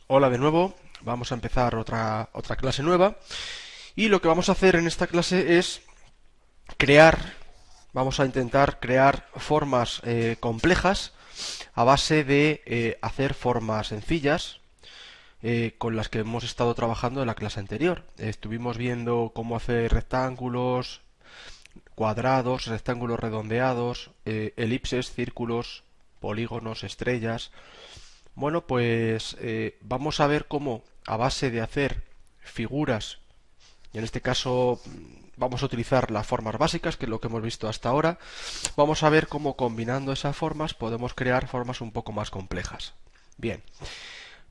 Hola de nuevo, vamos a empezar otra clase nueva y lo que vamos a hacer en esta clase es crear, vamos a intentar crear formas complejas a base de hacer formas sencillas con las que hemos estado trabajando en la clase anterior. Estuvimos viendo cómo hacer rectángulos, cuadrados, rectángulos redondeados, elipses, círculos, polígonos, estrellas. Bueno, pues vamos a ver cómo a base de hacer figuras, y en este caso vamos a utilizar las formas básicas, que es lo que hemos visto hasta ahora, vamos a ver cómo combinando esas formas podemos crear formas un poco más complejas. Bien,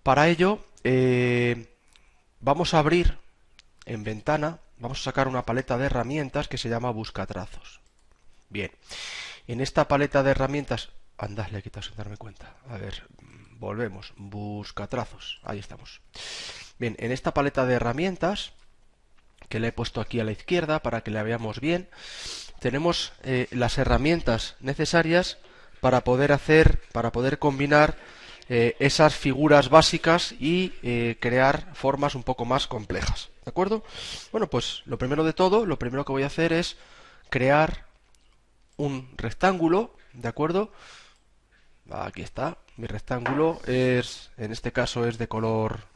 para ello vamos a abrir en ventana, vamos a sacar una paleta de herramientas que se llama Buscatrazos. Bien, en esta paleta de herramientas, anda, le he quitado sin darme cuenta. A ver, volvemos, Buscatrazos, ahí estamos. Bien, en esta paleta de herramientas, que le he puesto aquí a la izquierda para que la veamos bien, tenemos las herramientas necesarias para poder combinar esas figuras básicas y crear formas un poco más complejas. ¿De acuerdo? Bueno, pues lo primero de todo, lo primero que voy a hacer es crear un rectángulo, ¿de acuerdo? Aquí está. Mi rectángulo es, en este caso, es de color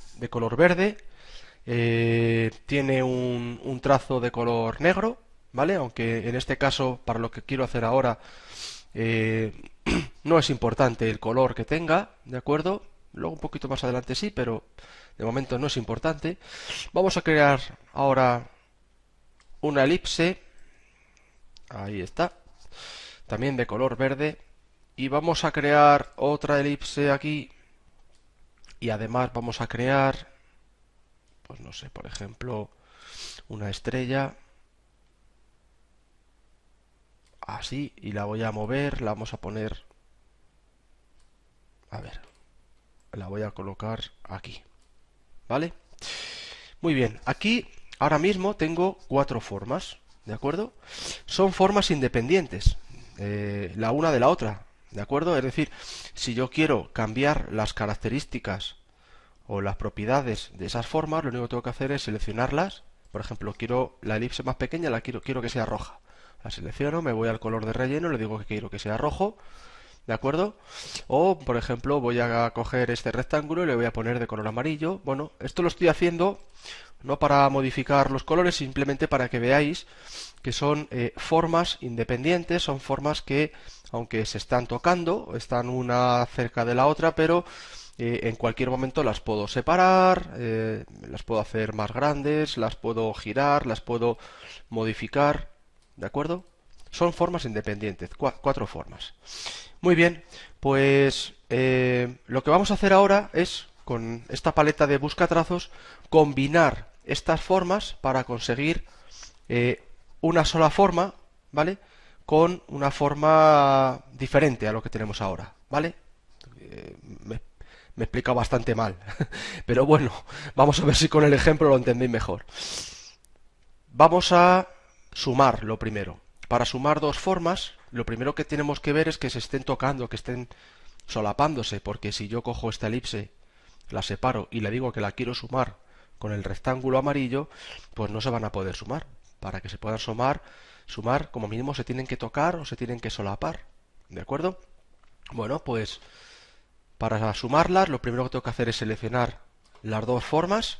verde. Tiene un trazo de color negro, ¿vale? Aunque en este caso, para lo que quiero hacer ahora, eh, no es importante el color que tenga, ¿de acuerdo? Luego un poquito más adelante sí, pero de momento no es importante. Vamos a crear ahora una elipse. Ahí está. También de color verde. Y vamos a crear otra elipse aquí. Y además vamos a crear, pues no sé, por ejemplo, una estrella. Así. Y la voy a mover. La vamos a poner. A ver. La voy a colocar aquí. ¿Vale? Muy bien. Aquí ahora mismo tengo cuatro formas. ¿De acuerdo? Son formas independientes. La una de la otra. ¿De acuerdo? Es decir, si yo quiero cambiar las características o las propiedades de esas formas, lo único que tengo que hacer es seleccionarlas. Por ejemplo, quiero la elipse más pequeña, quiero que sea roja. La selecciono, me voy al color de relleno, le digo que quiero que sea rojo, ¿de acuerdo? O, por ejemplo, voy a coger este rectángulo y le voy a poner de color amarillo. Bueno, esto lo estoy haciendo no para modificar los colores, simplemente para que veáis que son formas independientes, son formas que, aunque se están tocando, están una cerca de la otra, pero en cualquier momento las puedo separar, las puedo hacer más grandes, las puedo girar, las puedo modificar, ¿de acuerdo? Son formas independientes, cuatro formas. Muy bien, pues lo que vamos a hacer ahora es, con esta paleta de buscatrazos, combinar estas formas para conseguir una sola forma, ¿vale? Con una forma diferente a lo que tenemos ahora, ¿vale? Eh, me, me he explicado bastante mal, pero bueno, vamos a ver si con el ejemplo lo entendéis mejor. Vamos a sumar lo primero. Para sumar dos formas, lo primero que tenemos que ver es que se estén tocando, que estén solapándose, porque si yo cojo esta elipse, la separo y le digo que la quiero sumar con el rectángulo amarillo, pues no se van a poder sumar. Para que se puedan sumar, como mínimo se tienen que tocar o se tienen que solapar. ¿De acuerdo? Bueno, pues para sumarlas, lo primero que tengo que hacer es seleccionar las dos formas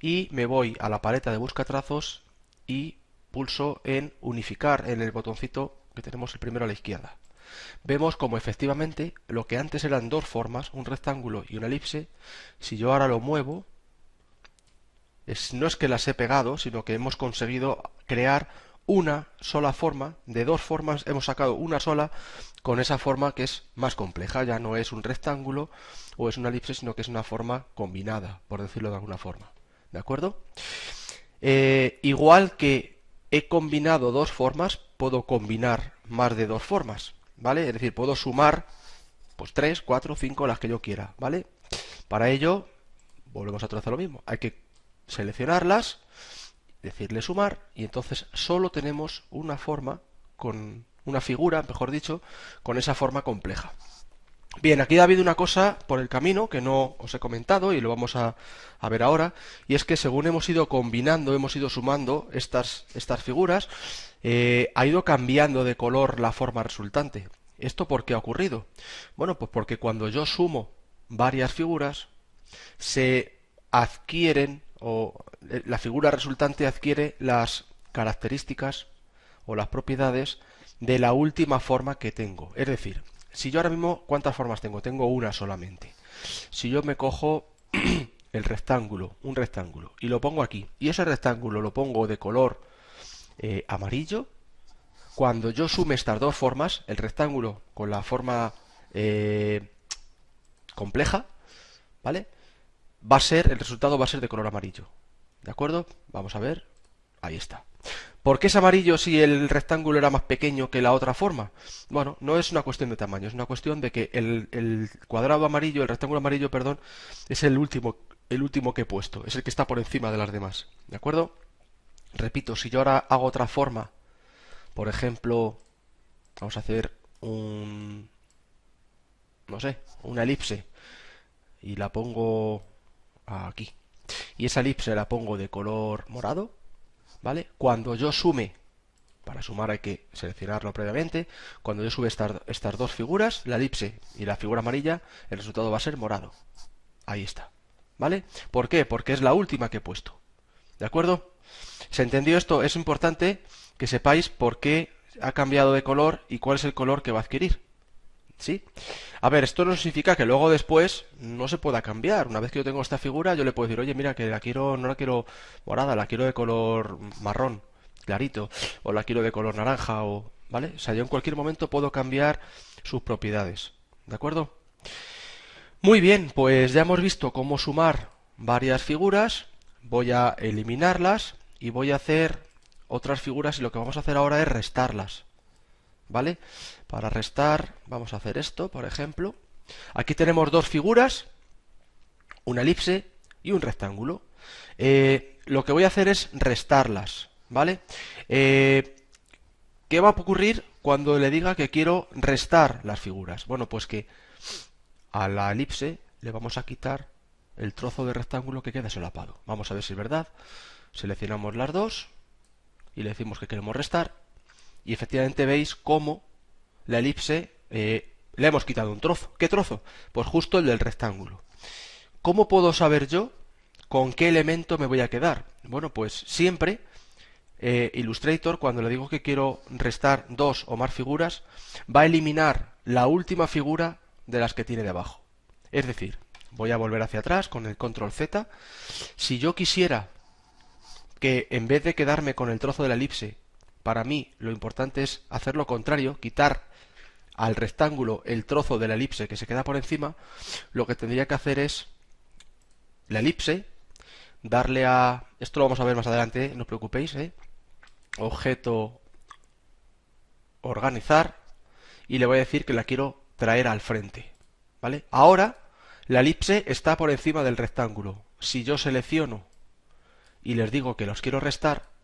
y me voy a la paleta de buscatrazos y pulso en unificar en el botoncito que tenemos el primero a la izquierda. Vemos como efectivamente lo que antes eran dos formas, un rectángulo y una elipse, si yo ahora lo muevo, no es que las he pegado, sino que hemos conseguido crear una sola forma. De dos formas hemos sacado una sola con esa forma que es más compleja. Ya no es un rectángulo o es una elipse, sino que es una forma combinada, por decirlo de alguna forma. ¿De acuerdo? Igual que he combinado dos formas, puedo combinar más de dos formas, ¿vale? Es decir, puedo sumar pues 3, 4, 5, las que yo quiera, ¿vale? Para ello, volvemos a hacer lo mismo. Hay que seleccionarlas, decirle sumar, y entonces solo tenemos una forma, con una figura, mejor dicho, con esa forma compleja. Bien, aquí ha habido una cosa por el camino que no os he comentado y lo vamos a ver ahora, y es que según hemos ido combinando, hemos ido sumando estas figuras, ha ido cambiando de color la forma resultante. ¿Esto por qué ha ocurrido? Bueno, pues porque cuando yo sumo varias figuras, se adquieren, o la figura resultante adquiere las características o las propiedades de la última forma que tengo. Es decir, si yo ahora mismo, ¿cuántas formas tengo? Tengo una solamente. Si yo me cojo el rectángulo, un rectángulo, y lo pongo aquí, y ese rectángulo lo pongo de color amarillo, cuando yo sume estas dos formas, el rectángulo con la forma compleja, ¿vale? El resultado va a ser de color amarillo. ¿De acuerdo? Vamos a ver. Ahí está. ¿Por qué es amarillo si el rectángulo era más pequeño que la otra forma? Bueno, no es una cuestión de tamaño, es una cuestión de que el cuadrado amarillo, el rectángulo amarillo, perdón, es el último que he puesto, es el que está por encima de las demás. ¿De acuerdo? Repito, si yo ahora hago otra forma, por ejemplo, vamos a hacer no sé, una elipse, y la pongo aquí, y esa elipse la pongo de color morado, ¿vale? Cuando yo sume, para sumar hay que seleccionarlo previamente, cuando yo sume estas dos figuras, la elipse y la figura amarilla, el resultado va a ser morado. Ahí está, ¿vale? ¿Por qué? Porque es la última que he puesto. ¿De acuerdo? ¿Se entendió esto? Es importante que sepáis por qué ha cambiado de color y cuál es el color que va a adquirir. ¿Sí? A ver, esto no significa que luego después no se pueda cambiar. Una vez que yo tengo esta figura, yo le puedo decir, oye, mira, que no la quiero morada, la quiero de color marrón, clarito, o la quiero de color naranja, ¿vale? O sea, yo en cualquier momento puedo cambiar sus propiedades. ¿De acuerdo? Muy bien, pues ya hemos visto cómo sumar varias figuras. Voy a eliminarlas y voy a hacer otras figuras, y lo que vamos a hacer ahora es restarlas. ¿Vale? Para restar vamos a hacer esto, por ejemplo. Aquí tenemos dos figuras, una elipse y un rectángulo. Lo que voy a hacer es restarlas, ¿vale? ¿Qué va a ocurrir cuando le diga que quiero restar las figuras? Bueno, pues que a la elipse le vamos a quitar el trozo de rectángulo que queda solapado. Vamos a ver si es verdad. Seleccionamos las dos y le decimos que queremos restar. Y efectivamente veis cómo la elipse le hemos quitado un trozo. ¿Qué trozo? Pues justo el del rectángulo. ¿Cómo puedo saber yo con qué elemento me voy a quedar? Bueno, pues siempre Illustrator, cuando le digo que quiero restar dos o más figuras, va a eliminar la última figura de las que tiene debajo. Es decir, voy a volver hacia atrás con el control Z. Si yo quisiera que en vez de quedarme con el trozo de la elipse, para mí lo importante es hacer lo contrario, quitar al rectángulo el trozo de la elipse que se queda por encima, lo que tendría que hacer es la elipse, darle a... Esto lo vamos a ver más adelante, no os preocupéis, objeto, organizar, y le voy a decir que la quiero traer al frente, ¿vale? Ahora la elipse está por encima del rectángulo. Si yo selecciono y les digo que los quiero restar,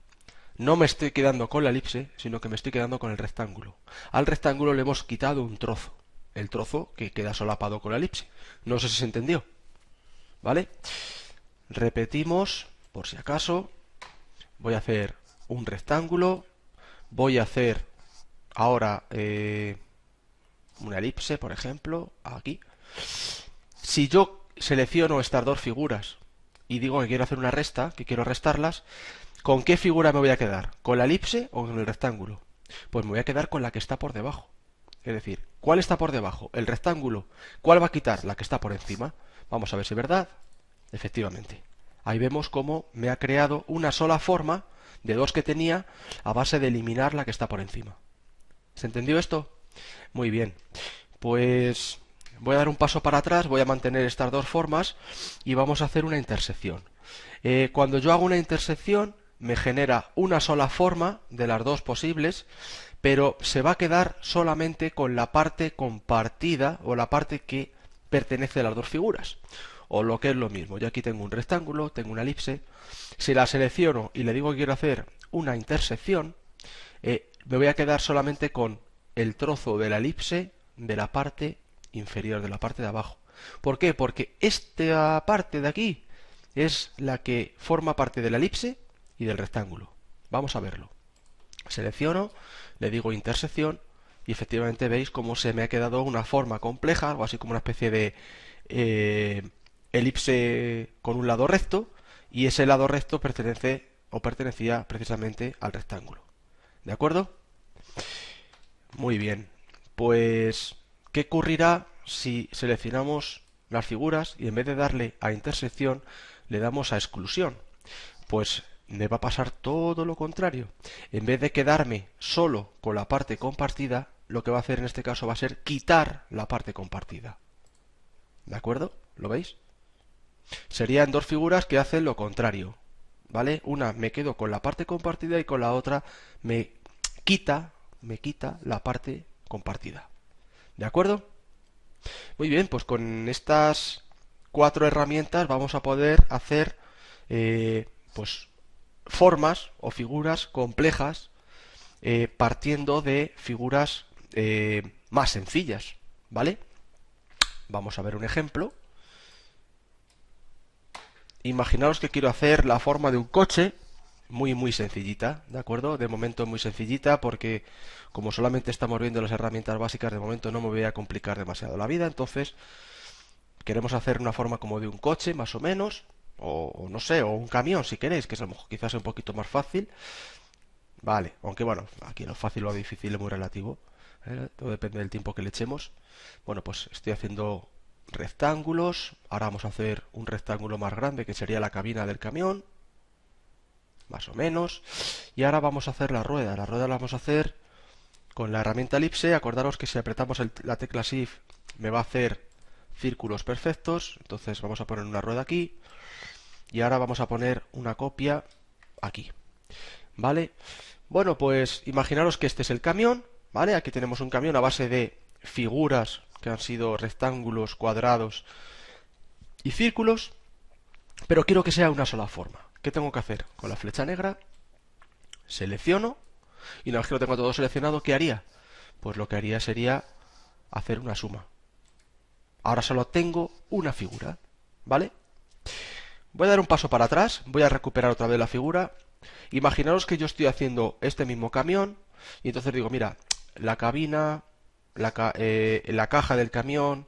no me estoy quedando con la elipse, sino que me estoy quedando con el rectángulo. Al rectángulo le hemos quitado un trozo, el trozo que queda solapado con la elipse. No sé si se entendió, ¿vale? Repetimos, por si acaso. Voy a hacer un rectángulo, voy a hacer ahora una elipse, por ejemplo, aquí. Si yo selecciono estas dos figuras y digo que quiero hacer una resta, que quiero restarlas, ¿con qué figura me voy a quedar? ¿Con la elipse o con el rectángulo? Pues me voy a quedar con la que está por debajo. Es decir, ¿cuál está por debajo? El rectángulo. ¿Cuál va a quitar? La que está por encima. Vamos a ver si es verdad. Efectivamente. Ahí vemos cómo me ha creado una sola forma de dos que tenía a base de eliminar la que está por encima. ¿Se entendió esto? Muy bien. Pues voy a dar un paso para atrás, voy a mantener estas dos formas y vamos a hacer una intersección. Cuando yo hago una intersección me genera una sola forma de las dos posibles, pero se va a quedar solamente con la parte compartida o la parte que pertenece a las dos figuras. O lo que es lo mismo, yo aquí tengo un rectángulo, tengo una elipse. Si la selecciono y le digo que quiero hacer una intersección, me voy a quedar solamente con el trozo de la elipse de la parte inferior de la parte de abajo. ¿Por qué? Porque esta parte de aquí es la que forma parte de la elipse y del rectángulo. Vamos a verlo. Selecciono, le digo intersección y efectivamente veis cómo se me ha quedado una forma compleja, algo así como una especie de elipse con un lado recto, y ese lado recto pertenece o pertenecía precisamente al rectángulo. ¿De acuerdo? Muy bien. Pues, ¿qué ocurrirá si seleccionamos las figuras y en vez de darle a intersección le damos a exclusión? Pues me va a pasar todo lo contrario. En vez de quedarme solo con la parte compartida, lo que va a hacer en este caso va a ser quitar la parte compartida. ¿De acuerdo? ¿Lo veis? Serían dos figuras que hacen lo contrario. ¿Vale? Una me quedo con la parte compartida y con la otra me quita la parte compartida. ¿De acuerdo? Muy bien, pues con estas 4 herramientas vamos a poder hacer pues formas o figuras complejas partiendo de figuras más sencillas, ¿vale? Vamos a ver un ejemplo. Imaginaos que quiero hacer la forma de un coche muy sencillita, ¿de acuerdo? De momento muy sencillita porque como solamente estamos viendo las herramientas básicas, de momento no me voy a complicar demasiado la vida, entonces queremos hacer una forma como de un coche, más o menos, o no sé, o un camión si queréis, que es a lo mejor quizás un poquito más fácil. Vale, aunque bueno, aquí lo fácil o lo difícil es muy relativo, todo depende del tiempo que le echemos. Bueno, pues estoy haciendo rectángulos, ahora vamos a hacer un rectángulo más grande que sería la cabina del camión, más o menos, y ahora vamos a hacer la rueda la vamos a hacer con la herramienta elipse. Acordaros que si apretamos la tecla Shift me va a hacer círculos perfectos, entonces vamos a poner una rueda aquí, y ahora vamos a poner una copia aquí, ¿vale? Bueno, pues imaginaros que este es el camión, ¿vale? Aquí tenemos un camión a base de figuras que han sido rectángulos, cuadrados y círculos, pero quiero que sea una sola forma. ¿Qué tengo que hacer? Con la flecha negra selecciono y una vez que lo tengo todo seleccionado, ¿qué haría? Pues lo que haría sería hacer una suma. Ahora solo tengo una figura, ¿vale? Voy a dar un paso para atrás, voy a recuperar otra vez la figura. Imaginaros que yo estoy haciendo este mismo camión y entonces digo, mira, la cabina, la caja del camión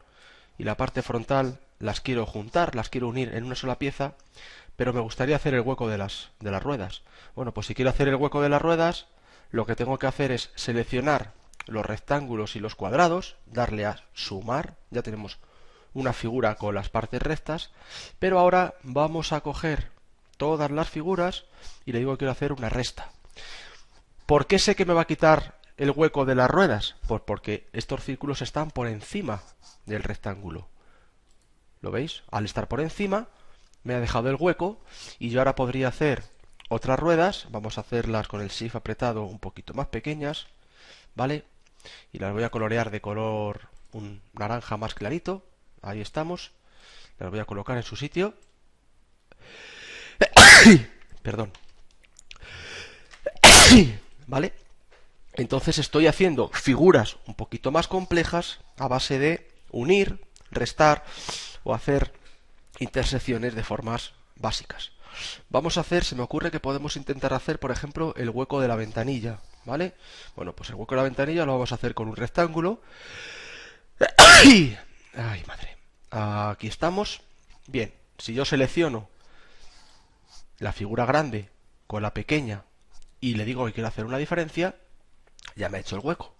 y la parte frontal las quiero juntar, las quiero unir en una sola pieza, pero me gustaría hacer el hueco de las ruedas. Bueno, pues si quiero hacer el hueco de las ruedas, lo que tengo que hacer es seleccionar los rectángulos y los cuadrados, darle a sumar, ya tenemos una figura con las partes rectas, pero ahora vamos a coger todas las figuras y le digo que quiero hacer una resta. ¿Por qué sé que me va a quitar el hueco de las ruedas? Pues porque estos círculos están por encima del rectángulo. ¿Lo veis? Al estar por encima me ha dejado el hueco y yo ahora podría hacer otras ruedas. Vamos a hacerlas con el Shift apretado un poquito más pequeñas, ¿vale? Y las voy a colorear de color un naranja más clarito. Ahí estamos. Las voy a colocar en su sitio. Perdón. ¿Vale? Entonces estoy haciendo figuras un poquito más complejas a base de unir, restar o hacer intersecciones de formas básicas. Vamos a hacer, se me ocurre que podemos intentar hacer, por ejemplo, el hueco de la ventanilla, ¿vale? Bueno, pues el hueco de la ventanilla lo vamos a hacer con un rectángulo. ¡Ay, madre! Aquí estamos. Bien, si yo selecciono la figura grande con la pequeña y le digo que quiero hacer una diferencia, ya me ha hecho el hueco.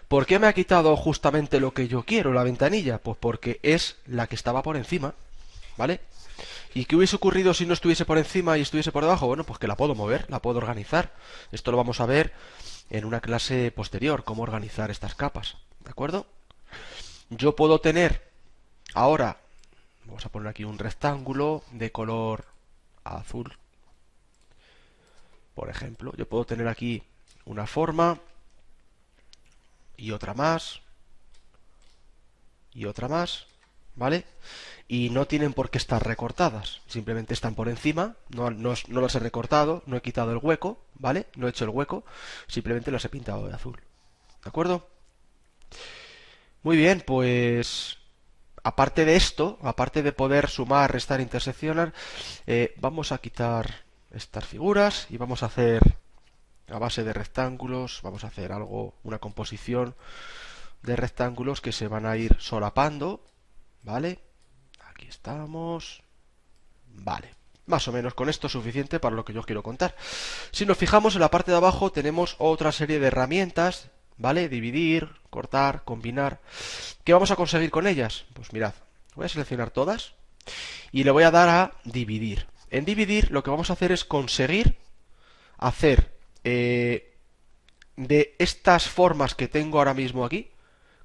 ¿Por qué me ha quitado justamente lo que yo quiero, la ventanilla? Pues porque es la que estaba por encima, ¿vale? ¿Y qué hubiese ocurrido si no estuviese por encima y estuviese por debajo? Bueno, pues que la puedo mover, la puedo organizar. Esto lo vamos a ver en una clase posterior, cómo organizar estas capas, ¿de acuerdo? Yo puedo tener ahora, vamos a poner aquí un rectángulo de color azul, por ejemplo. Yo puedo tener aquí una forma y otra más y otra más, ¿vale? Y no tienen por qué estar recortadas, simplemente están por encima, no las he recortado, no he quitado el hueco, ¿vale? No he hecho el hueco, simplemente las he pintado de azul, ¿de acuerdo? Muy bien, pues aparte de esto, aparte de poder sumar, restar, interseccionar, vamos a quitar estas figuras y vamos a hacer a base de rectángulos, vamos a hacer algo, una composición de rectángulos que se van a ir solapando, ¿vale? Aquí estamos, vale. Más o menos con esto es suficiente para lo que yo quiero contar. Si nos fijamos en la parte de abajo tenemos otra serie de herramientas, ¿vale? Dividir, cortar, combinar. ¿Qué vamos a conseguir con ellas? Pues mirad, voy a seleccionar todas y le voy a dar a dividir. En dividir lo que vamos a hacer es conseguir hacer de estas formas que tengo ahora mismo aquí,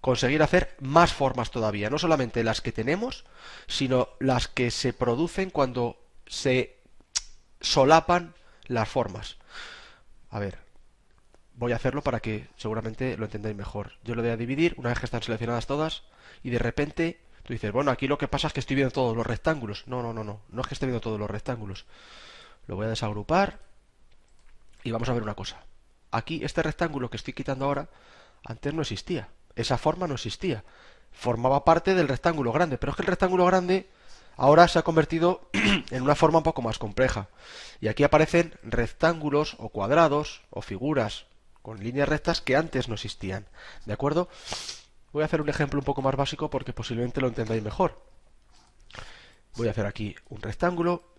conseguir hacer más formas todavía. No solamente las que tenemos, sino las que se producen cuando se solapan las formas. A ver, voy a hacerlo para que seguramente lo entendáis mejor. Yo lo voy a dividir una vez que están seleccionadas todas y de repente tú dices, bueno, aquí lo que pasa es que estoy viendo todos los rectángulos. No, no, no, no, no es que esté viendo todos los rectángulos. Lo voy a desagrupar y vamos a ver una cosa. Aquí este rectángulo que estoy quitando ahora, antes no existía. Esa forma no existía. Formaba parte del rectángulo grande, pero es que el rectángulo grande ahora se ha convertido en una forma un poco más compleja. Y aquí aparecen rectángulos o cuadrados o figuras con líneas rectas que antes no existían. ¿De acuerdo? Voy a hacer un ejemplo un poco más básico porque posiblemente lo entendáis mejor. Voy a hacer aquí un rectángulo.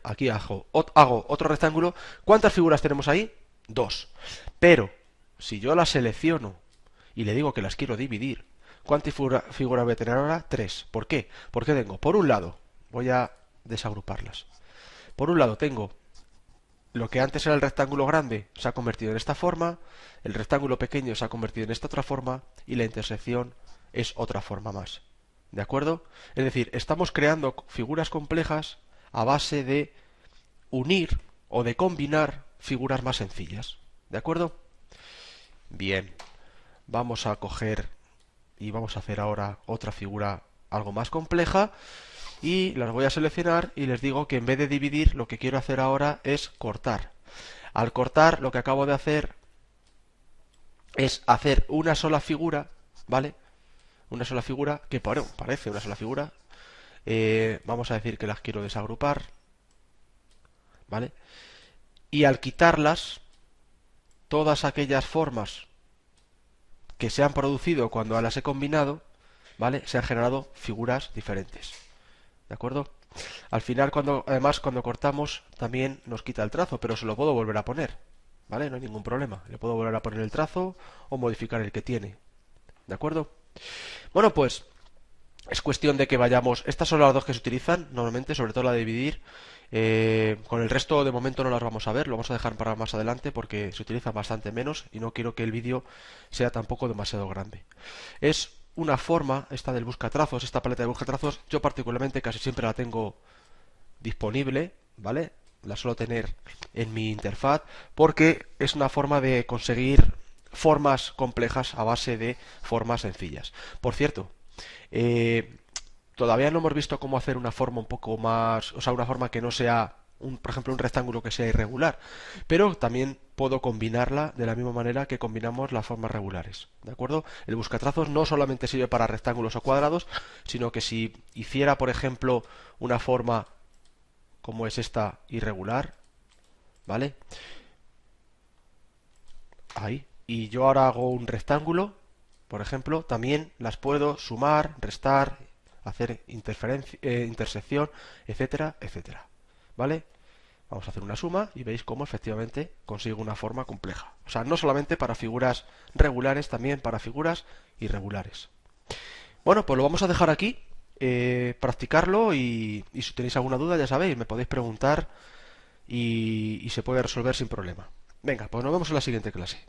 Aquí hago otro rectángulo. ¿Cuántas figuras tenemos ahí? Dos. Pero, si yo las selecciono y le digo que las quiero dividir, ¿cuántas figuras voy a tener ahora? Tres. ¿Por qué? Porque tengo, por un lado, voy a desagruparlas. Por un lado tengo lo que antes era el rectángulo grande, se ha convertido en esta forma, el rectángulo pequeño se ha convertido en esta otra forma y la intersección es otra forma más. ¿De acuerdo? Es decir, estamos creando figuras complejas a base de unir o de combinar figuras más sencillas. ¿De acuerdo? Bien, vamos a coger y vamos a hacer ahora otra figura algo más compleja y las voy a seleccionar y les digo que en vez de dividir lo que quiero hacer ahora es cortar. Al cortar lo que acabo de hacer es hacer una sola figura, ¿vale? Una sola figura que parece una sola figura. Vamos a decir que las quiero desagrupar, ¿vale? Y al quitarlas, todas aquellas formas que se han producido cuando las he combinado, ¿vale? Se han generado figuras diferentes. ¿De acuerdo? Al final, además, cuando cortamos, también nos quita el trazo, pero se lo puedo volver a poner, ¿vale? No hay ningún problema. Le puedo volver a poner el trazo o modificar el que tiene. ¿De acuerdo? Bueno, pues es cuestión de que vayamos. Estas son las dos que se utilizan normalmente, sobre todo la de dividir. Con el resto de momento no las vamos a ver, lo vamos a dejar para más adelante porque se utiliza bastante menos y no quiero que el vídeo sea tampoco demasiado grande. Es una forma, esta del buscatrazos, esta paleta de buscatrazos, yo particularmente casi siempre la tengo disponible, ¿vale? La suelo tener en mi interfaz porque es una forma de conseguir formas complejas a base de formas sencillas. Por cierto, todavía no hemos visto cómo hacer una forma un poco más, o sea, una forma que no sea, por ejemplo, un rectángulo que sea irregular, pero también puedo combinarla de la misma manera que combinamos las formas regulares, ¿de acuerdo? El buscatrazos no solamente sirve para rectángulos o cuadrados, sino que si hiciera, por ejemplo, una forma como es esta irregular, ¿vale? Ahí. Y yo ahora hago un rectángulo, por ejemplo, también las puedo sumar, restar, hacer intersección, etcétera, etcétera. ¿Vale? Vamos a hacer una suma y veis cómo efectivamente consigo una forma compleja. O sea, no solamente para figuras regulares, también para figuras irregulares. Bueno, pues lo vamos a dejar aquí, practicarlo y si tenéis alguna duda, ya sabéis, me podéis preguntar y se puede resolver sin problema. Venga, pues nos vemos en la siguiente clase.